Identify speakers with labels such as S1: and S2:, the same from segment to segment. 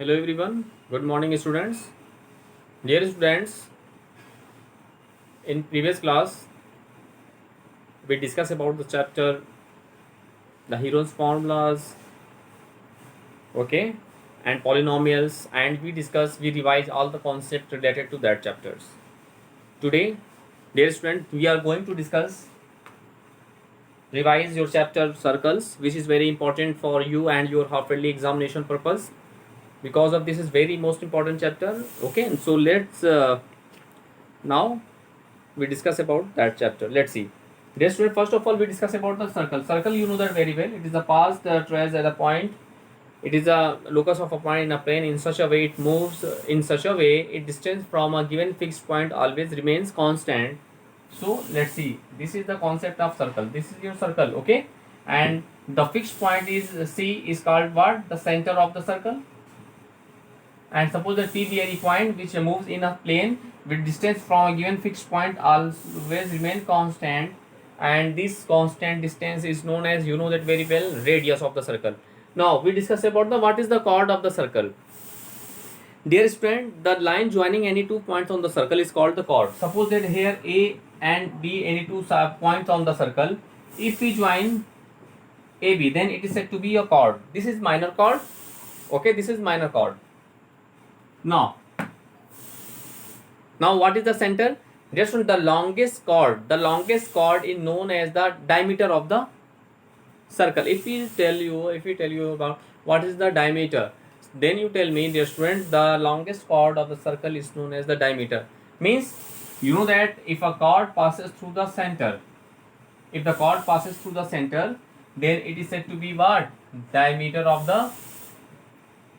S1: Hello everyone. Good morning students. Dear students, in previous class we discussed about the chapter the Heron's formulas, okay, and polynomials, and we revise all the concepts related to that chapters. Today, dear student, we are going to discuss revise your chapter circles, which is very important for you and your half yearly examination purpose. Because of this is very most important chapter. Okay, so let's now we discuss about that chapter. Let's see. Dear student, first of all, we discuss about the circle. Circle, you know that very well. It is a path trace at a point. It is a locus of a point in a plane. In such a way, it moves in such a way, its distance from a given fixed point always remains constant. So let's see. This is the concept of circle. This is your circle, okay? And the fixed point is C is called what? The center of the circle. And suppose that P be any point which moves in a plane with distance from a given fixed point always remain constant, and this constant distance is known as, you know that very well, radius of the circle. Now we discuss about the what is the chord of the circle. Dear student, the line joining any two points on the circle is called the chord. Suppose that here A and B any two points on the circle, if we join AB, then it is said to be a chord. This is minor chord, okay, this is minor chord. Now what is the center? Just the longest chord is known as the diameter of the circle. If we tell you about what is the diameter, then you tell me, dear student, the longest chord of the circle is known as the diameter. Means you know that if a chord passes through the center, then it is said to be what? Diameter of the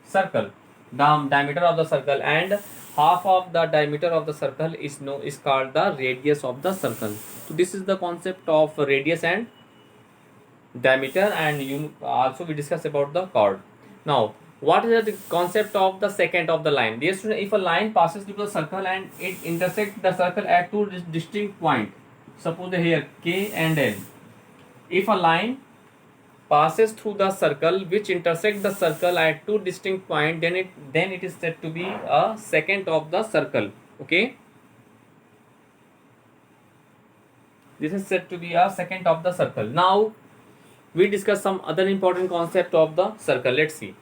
S1: circle. The diameter of the circle, and half of the diameter of the circle is called the radius of the circle. So this is the concept of radius and diameter, and you also we discuss about the chord. Now what is the concept of the secant of the line? Dear student, if a line passes through the circle and it intersects the circle at two distinct points, suppose here K and L, if a line passes through the circle which intersect the circle at two distinct points, then it is said to be a secant of the circle. Okay, this is said to be a secant of the circle. Now we discuss some other important concept of the circle. Let's see.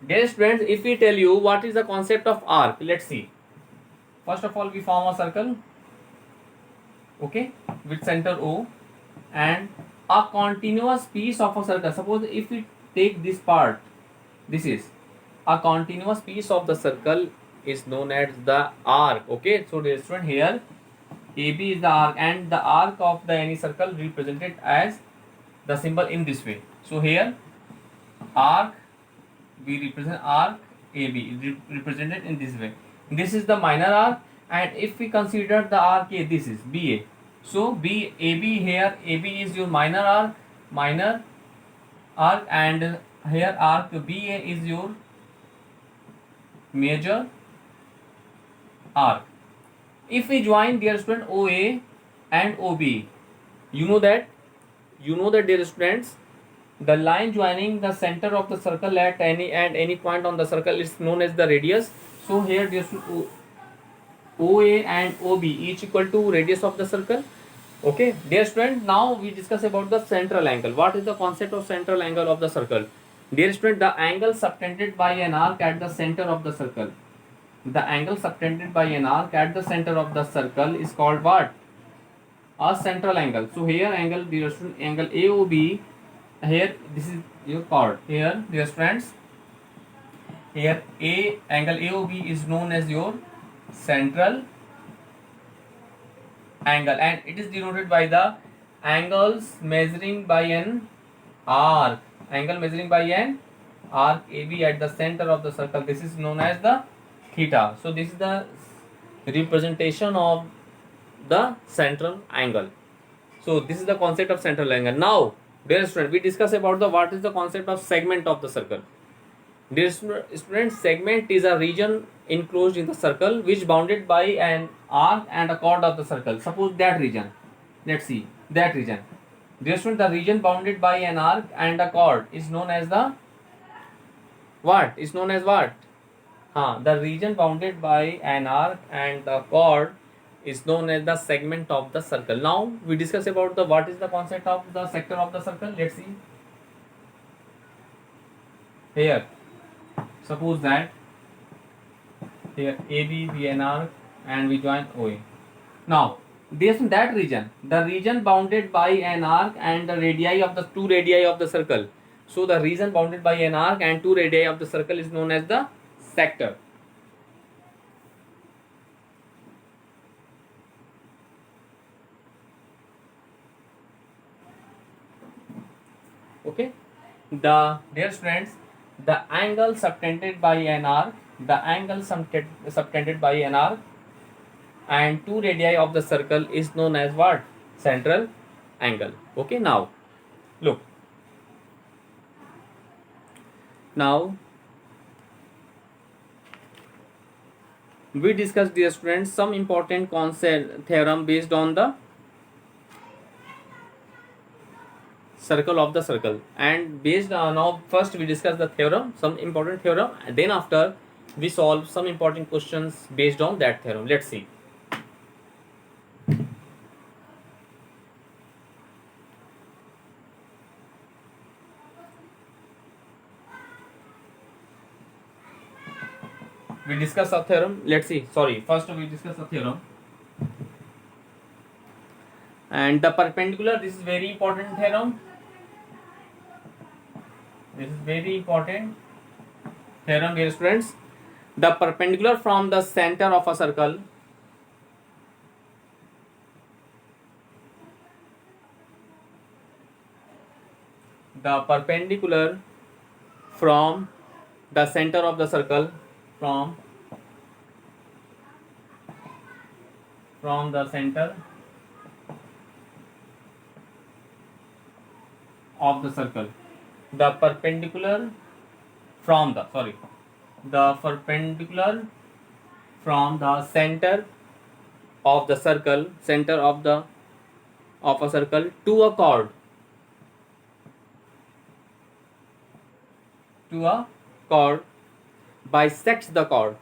S1: Dear students, if we tell you what is the concept of arc, let's see. First of all, we form a circle, okay, with center O and a continuous piece of a circle. Suppose if we take this part, this is a continuous piece of the circle is known as the arc. Okay, so dear student, here AB is the arc, and the arc of the any circle represented as the symbol in this way. So here arc, we represent arc AB represented in this way. This is the minor arc, and if we consider the arc A, this is BA. So AB here, AB is your minor arc, and here arc BA is your major arc. If we join, dear student, OA and OB, you know that dear students, the line joining the center of the circle at any point on the circle is known as the radius. So here dear student, OA and OB each equal to radius of the circle. Okay, dear student, now we discuss about the central angle. What is the concept of central angle of the circle? Dear student, the angle subtended by an arc at the center of the circle. The angle subtended by an arc at the center of the circle is called what? A central angle. So here angle, dear student, angle AOB, here this is your chord. Here dear friends, here angle AOB is known as your central angle, and it is denoted by the angles measuring by an arc. Angle measuring by an arc AB at the center of the circle, this is known as the theta. So this is the representation of the central angle. So this is the concept of central angle. Now dear student, we discuss about the what is the concept of segment of the circle. Dear student, segment is a region enclosed in the circle which bounded by an arc and a chord of the circle. Suppose that region, let's see that region. Dear student, the region bounded by an arc and a chord is known as the what? Is known as what? The region bounded by an arc and the chord is known as the segment of the circle. Now we discuss about the what is the concept of the sector of the circle. Let's see. Here, suppose that here AB be an arc and we join OA. Now, this that region, the region bounded by an arc and the radii of the two radii of the circle. So the region bounded by an arc and two radii of the circle is known as the sector. Okay. Dear friends, the angle subtended by an arc, subtended by an arc and two radii of the circle is known as what? Central angle. Okay, now look. Now we discussed, dear students, some important concept theorem based on the circle of the circle, and based on now first we discuss the theorem, some important theorem, and then after we solve some important questions based on that theorem. Let's see. We discuss a theorem. Let's see. Sorry, first we discuss a theorem. And the perpendicular, this is very important theorem. This is very important theorem, dear students. The perpendicular from the center of a circle from the center of the circle from the center of the circle, the perpendicular from the center of the circle, of a circle to a chord, bisects the chord,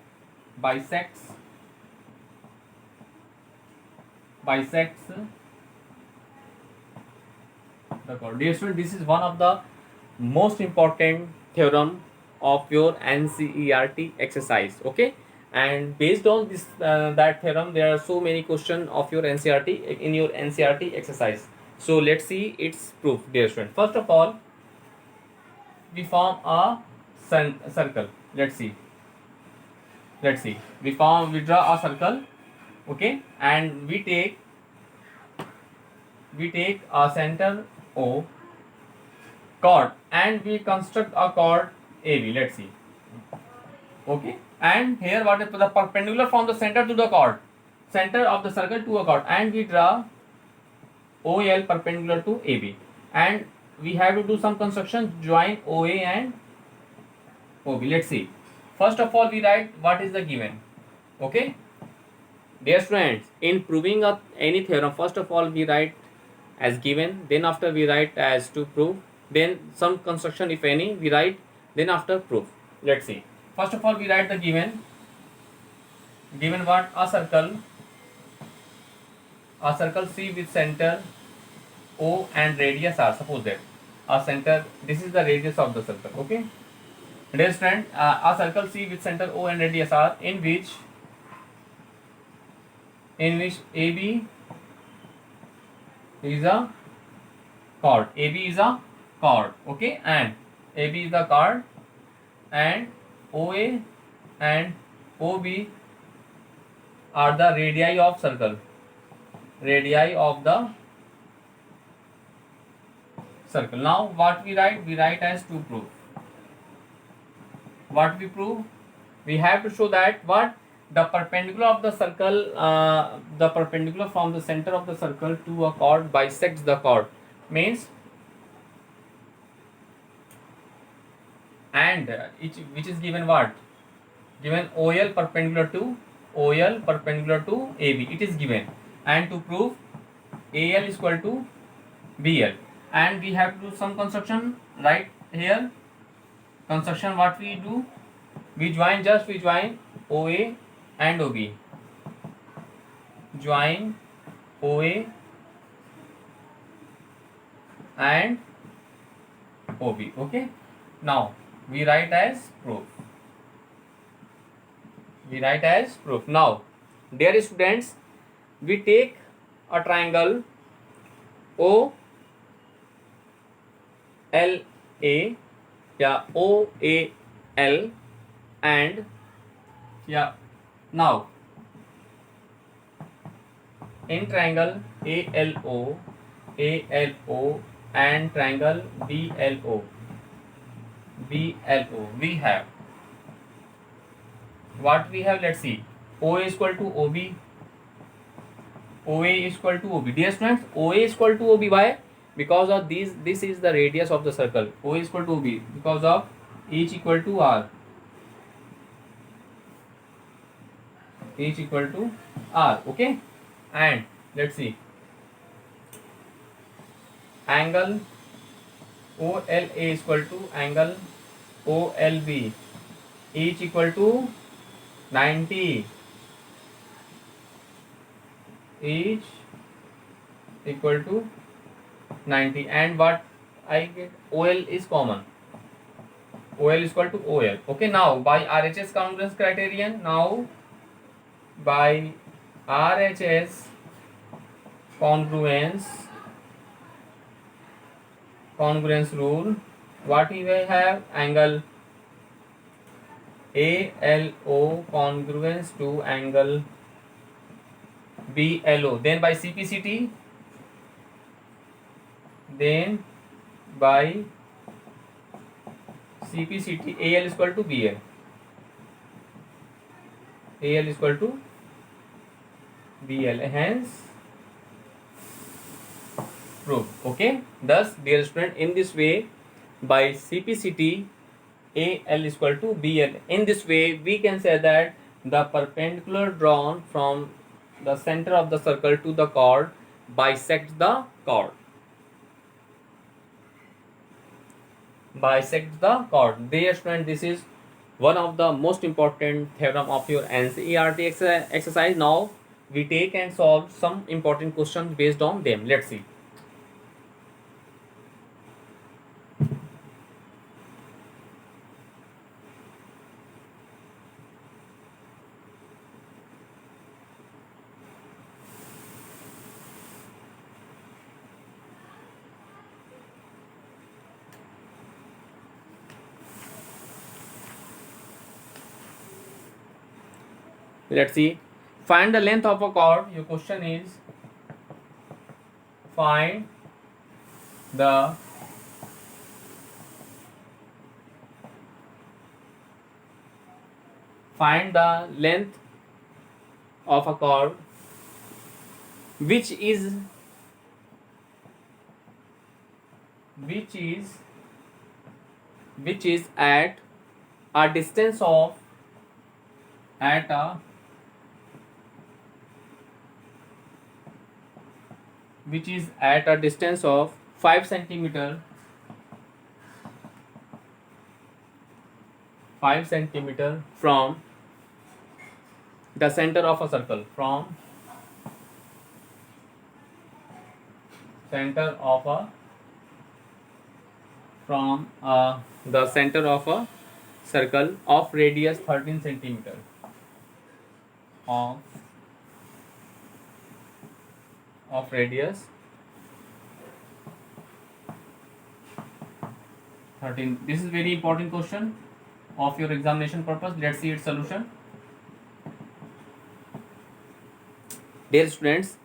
S1: the chord. Dear student, this is one of the most important theorem of your NCERT exercise. Okay, and based on this that theorem, there are so many questions of your NCERT in your NCERT exercise. So let's see its proof, dear student. First of all, we form a circle. Let's see. We draw a circle. Okay, and we take a center O, chord, and we construct a chord AB. Let's see. Okay, and here what is the perpendicular from the center to the chord, center of the circle to a chord, and we draw OL perpendicular to AB, and we have to do some construction, join OA and OB. Let's see. First of all, we write what is the given. Okay, dear students, in proving any theorem, first of all we write as given, then after we write as to prove, then some construction if any we write, then after proof. Let's see. First of all, we write the given what? A circle C with center O and radius R. Suppose that a center, this is the radius of the circle. Okay, dear friend, a circle C with center O and radius R, in which AB is a chord. Okay, and AB is the chord, and OA and OB are the radii of circle. Now what we write? We write as to prove. What we prove? We have to show that what? The perpendicular of the circle, the perpendicular from the center of the circle to a chord bisects the chord, means, and which is given what? Given OL perpendicular to AB. It is given, and to prove AL is equal to BL. and we have to do some construction right here. Construction, what we do, we join OA and OB, join OA and OB. Okay, now we write as proof. Now, dear students, we take a triangle OLA, yeah, OAL, and yeah, now in triangle ALO and triangle BLO, we have what we have. Let's see, OA is equal to OB, OA is equal to OB. Dear students, OA is equal to OB. Why? Because of this is the radius of the circle. OA is equal to OB because of each equal to R. Each equal to R. Okay, and let's see, angle OLA is equal to angle OLB, each equal to 90, each equal to 90, and what I get, OL is common, OL is equal to OL. Okay, now by RHS congruence criterion, now by RHS congruence rule, what we will have, angle ALO congruence to angle BLO, then by CPCT, AL is equal to BL, AL is equal to BL, hence proof. Okay, thus dear student, in this way, by CPCT AL is equal to BL, in this way we can say that the perpendicular drawn from the center of the circle to the chord bisects the chord. Dear student, this is one of the most important theorem of your NCERT exercise. Now we take and solve some important questions based on them. Let's see. Let's see. Find the length of a chord. Your question is find the length of a chord which is at a distance of which is at a distance of 5 centimeter from the center of a circle, the center of a circle of radius 13 centimeter, of radius 13. This is very important question of your examination purpose. Let's see its solution. Dear students,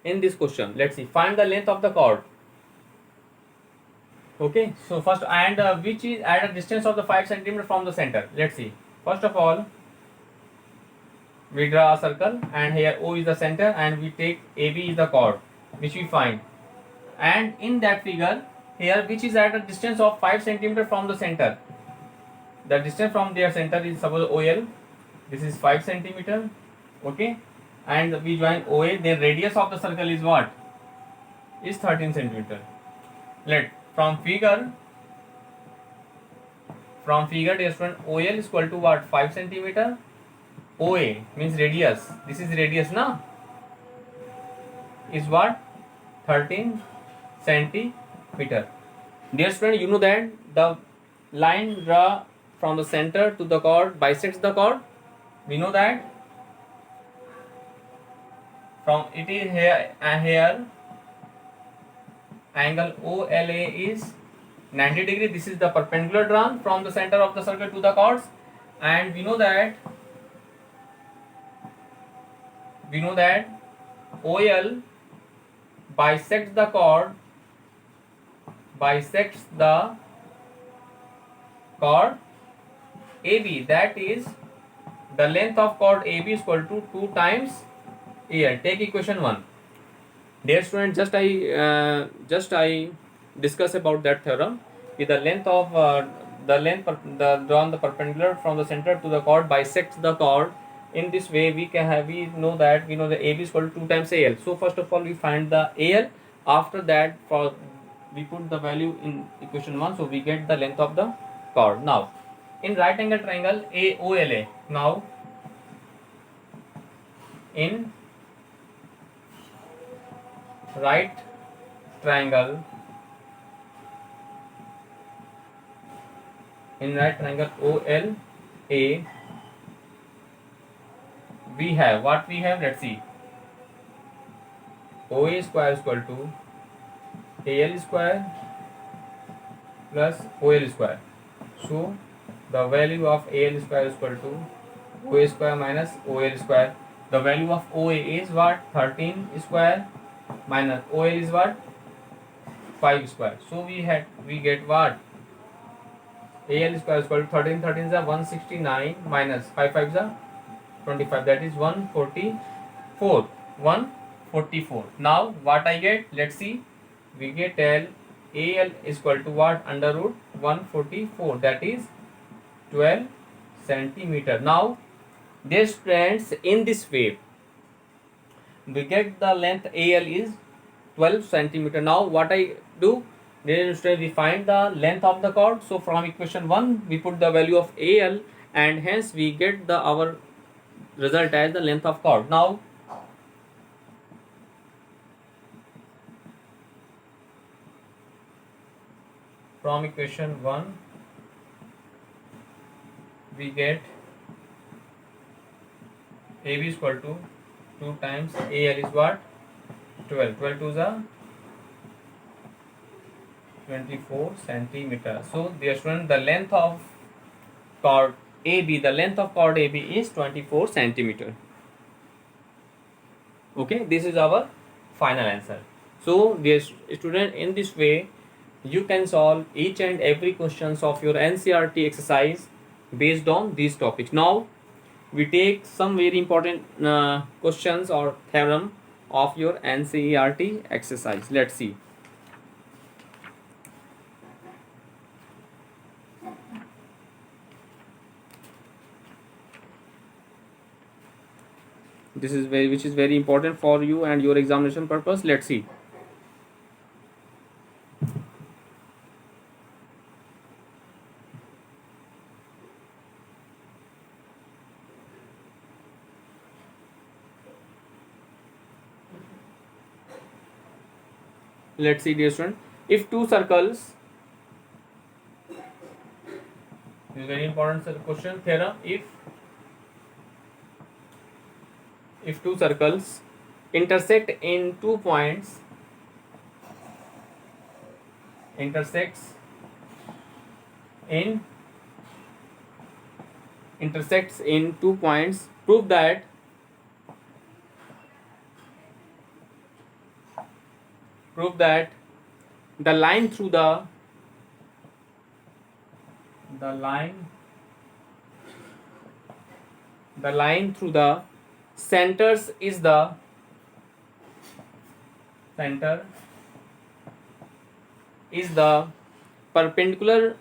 S1: in this question, let's see, find the length of the chord. Okay, so first, and which is at a distance of the 5 centimeter from the center. Let's see. First of all, we draw a circle, and here O is the center, and we take AB is the chord which we find, and in that figure here, which is at a distance of 5 centimeter from the center. The distance from their center is, suppose OL, this is 5 centimeter. Okay, and we join OA, then radius of the circle is what? is 13 centimeter. Let from figure dear student, OL is equal to what? 5 centimeter. OA means radius. This is radius na? Is what? 13 centimeter. Dear student, you know that the line draw from the center to the chord bisects the chord. We know that from it is here angle OLA is 90 degree. This is the perpendicular drawn from the center of the circle to the chords, and we know that OL bisects the chord AB. That is the length of chord AB is equal to 2 times AL. Take equation 1. Dear student, just I discuss about that theorem. The length of drawn the perpendicular from the center to the chord bisects the chord. In this way, we know the AB is equal to 2 times AL. So first of all, we find the AL. After that, we put the value in equation 1. So we get the length of the chord. Now, in right angle triangle AOLA. Now, in right triangle OLA, we have what we have. Let's see. OA square is equal to AL square plus OL square. So the value of AL square is equal to OA square minus OL square. The value of OA is what? 13 square minus OL is what? 5 square. So we get what? AL square is equal to 13 is 169 minus 5 is 25. That is 144. 144. Now what I get? Let's see. We get AL is equal to what? Under root 144. That is 12 centimeter. Now, dear friends, in this way, we get the length AL is 12 centimeter. Now what I do? Dear students, we find the length of the chord. So from equation 1, we put the value of AL, and hence we get our result as the length of chord. Now, from equation 1, we get AB is equal to 2 times AL is what? 12. 12 to the 24 centimeter. So dear student, the length of chord AB is 24 centimeter. Okay, this is our final answer. So dear student, in this way you can solve each and every questions of your NCERT exercise based on these topics. Now we take some very important questions or theorem of your NCERT exercise. Let's see. This is which is very important for you and your examination purpose. Let's see. Let's see, dear student. If two circles, this is very important question theorem. If two circles intersect in 2 points, intersects in 2 points, prove that the line through the centers is the perpendicular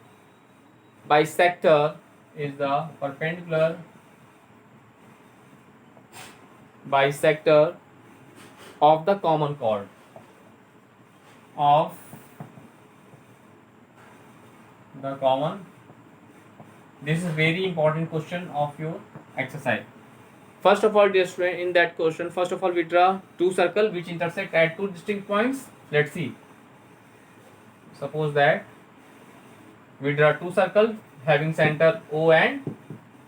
S1: bisector of the common chord. of the common. This is very important question of your exercise. First of all, dear student, in that question, first of all, we draw two circles which intersect at two distinct points. Let's see. Suppose that we draw two circles having center O and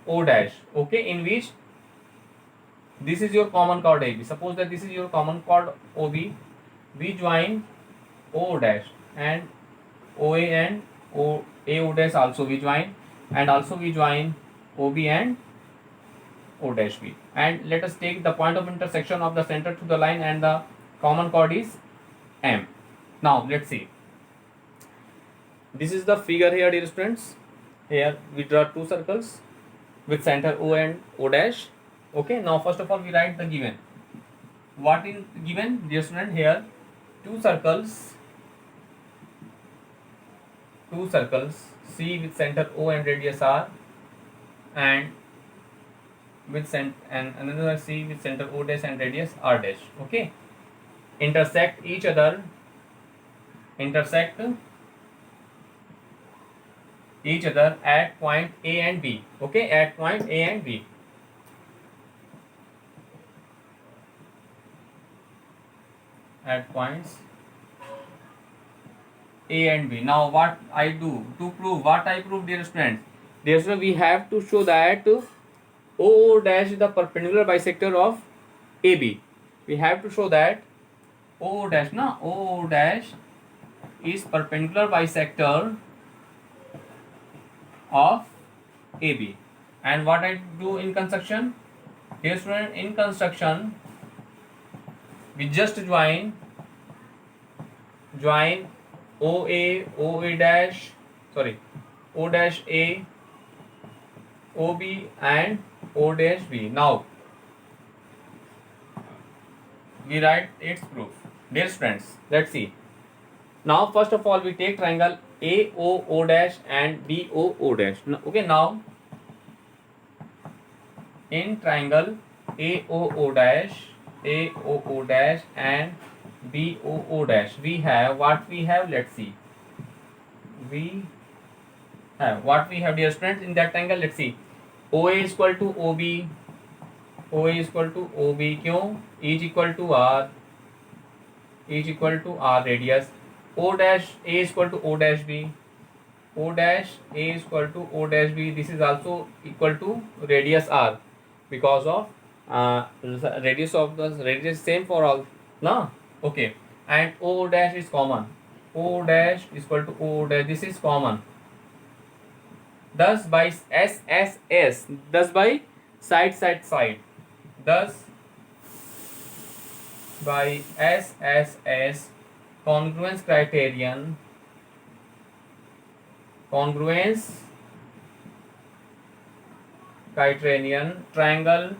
S1: O dash. Okay, in which this is your common chord AB. Suppose that this is your common chord OB. We join O dash and OA and O dash also we join, and also we join OB and O dash B. And let us take the point of intersection of the center to the line, and the common chord is M. Now let's see. This is the figure here, dear students. Here we draw two circles with center O and O dash. Okay, now first of all we write the given. What is given, dear student? Here two circles C with center O and radius R, and with and another C with center O dash and radius R dash. Okay, intersect each other at point A and B. Okay, at point A and B. At points A and B. Now what I do to prove what I prove, dear students? Dear students, we have to show that O dash is the perpendicular bisector of AB. We have to show that O dash is perpendicular bisector of AB. And what I do in construction? Dear student, in construction we just join O dash A, OB and O dash B. Now we write its proof. Dear friends, let's see. Now first of all we take triangle AOO dash and BOO dash. Okay, now in triangle AOO dash and BOO dash we have what we have. Let's see. We have what we have, dear students, in that triangle. Let's see. OA is equal to OB. क्यों? E is equal to R radius. O dash A is equal to O dash B. This is also equal to radius R, because of radius of the radius same for all. No? Okay. And O dash is common. O dash is equal to O dash. This is common. Thus by SSS. Thus by side. Thus by SSS congruence criterion triangle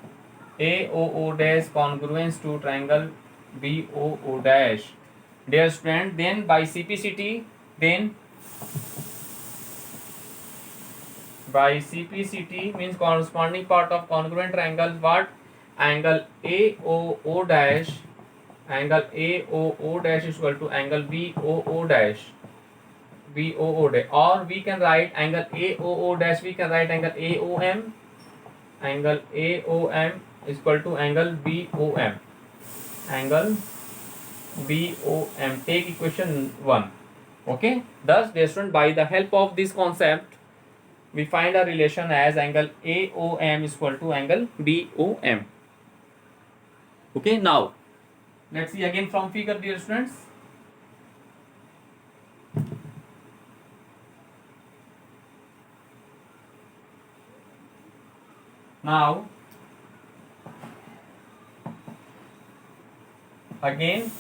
S1: AOO dash congruence to triangle BOO dash. Dear student, then by CPCT means corresponding part of congruent triangles. What? Angle AOO dash is equal to angle BOO dash, or we can write angle AOO dash, we can write angle AOM is equal to angle BOM. Take equation 1. Okay, thus dear student, by the help of this concept we find a relation as angle AOM is equal to angle BOM. Okay, now let's see again from figure, dear students. Now again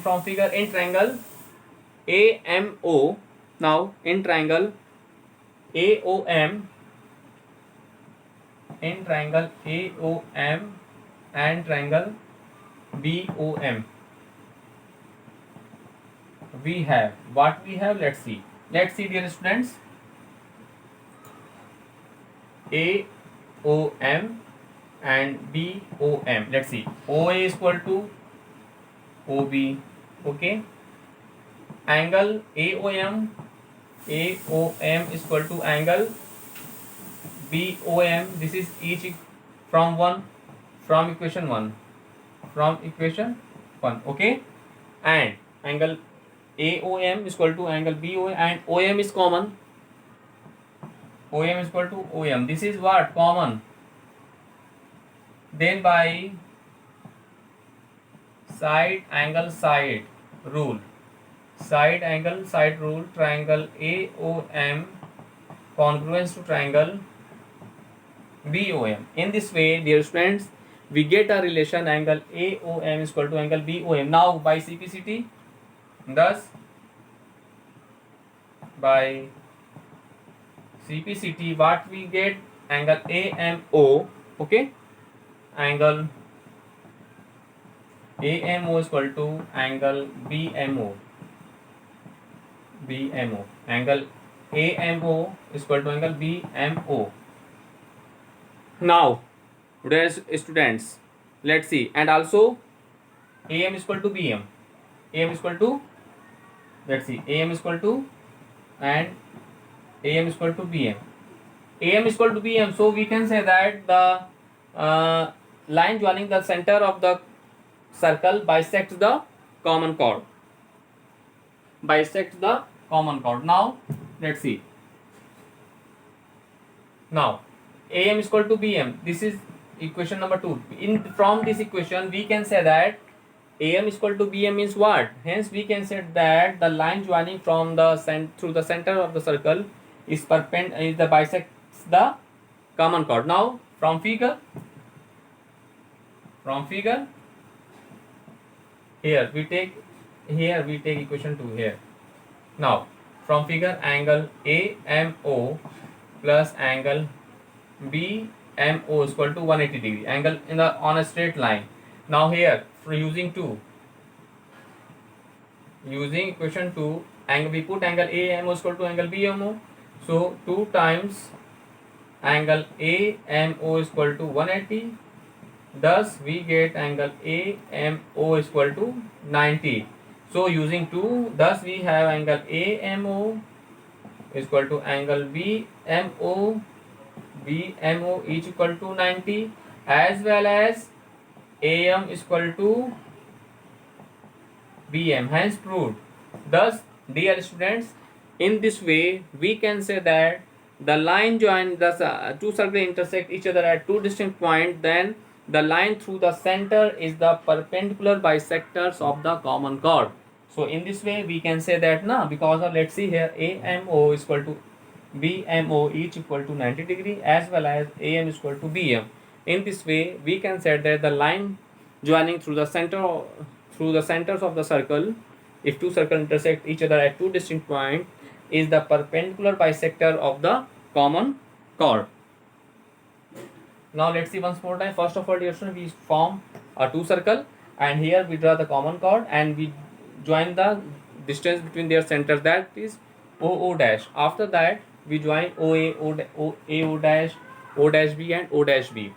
S1: from figure, in triangle AMO. Now in triangle AOM and triangle BOM we have what we have. Let's see, dear students. AOM and BOM. Let's see. OA is equal to OB. Okay. Angle AOM is equal to angle BOM. This is each from equation 1. From equation 1. Okay. And angle AOM is equal to angle BOM, and OM is common. OM is equal to OM. This is what? Common. Then by side angle side rule. Side angle side rule, triangle AOM congruence to triangle BOM. In this way, dear friends, we get a relation angle AOM is equal to angle BOM. Now by CPCT, thus by CPCT, what we get? Angle AMO. Okay, angle AMO is equal to angle BMO. Angle AMO is equal to angle BMO. Now, dear students, let's see. And also AM is equal to BM. AM is equal to, let's see, AM is equal to, and AM is equal to BM. AM is equal to BM. So we can say that the line joining the center of the circle bisects the common chord. Bisects the common chord. Now let's see. Now AM is equal to BM. This is equation number 2. From this equation we can say that AM is equal to BM means what? Hence we can say that the line joining from the through the center of the circle is bisects the common chord. Now from figure here we take equation 2 here. Now from figure, angle AMO plus angle BMO is equal to 180 degree, angle on a straight line. Now here, for using equation 2, angle, we put angle AMO is equal to angle BMO. So 2 times angle AMO is equal to 180. Thus we get angle AMO is equal to 90. So using 2, thus we have angle AMO is equal to angle BMO each equal to 90, as well as AM is equal to BM, hence proved. Thus, dear students, in this way we can say that the line join the two circles intersect each other at 2 distinct points, then the line through the center is the perpendicular bisectors of the common chord. So in this way we can say that now, because of, let's see here, AMO is equal to BMO each equal to 90 degree, as well as AM is equal to BM. In this way we can say that the line joining through the centers of the circle, if 2 circles intersect each other at 2 distinct points, is the perpendicular bisector of the common chord. Now let's see once more time. First of all, dear students, we form a 2 circle, and here we draw the common chord and we join the distance between their centers, that is OO dash. After that we join OA, AO dash, O dash B and O dash B.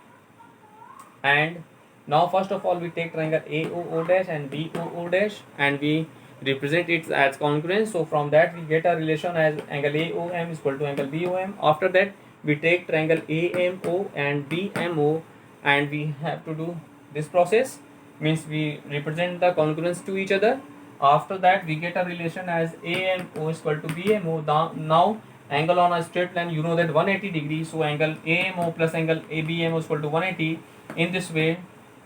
S1: And now first of all we take triangle AOO dash and BOO dash and we represent it as congruence. So from that we get a relation as angle AOM is equal to angle BOM. After that we take triangle AMO and BMO and we have to do this process, means we represent the congruence to each other. After that we get a relation as AMO is equal to BMO. Now angle on a straight line, you know that 180 degrees, so angle AMO plus angle ABMO is equal to 180. In this way,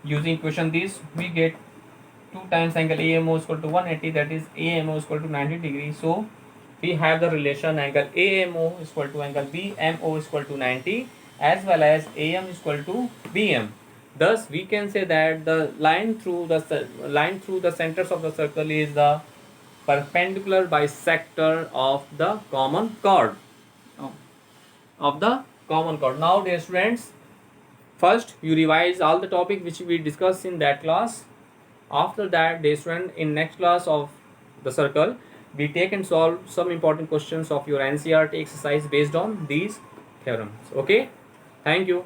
S1: using equation this, we get 2 times angle AMO is equal to 180, that is AMO is equal to 90 degrees. So we have the relation angle AMO is equal to angle BMO is equal to 90, as well as AM is equal to BM. Thus we can say that the line through the centers of the circle is the perpendicular bisector of the common chord. Now dear students, first you revise all the topic which we discussed in that class. After that, dear student, in next class of the circle, we take and solve some important questions of your NCERT exercise based on these theorems. Okay, thank you.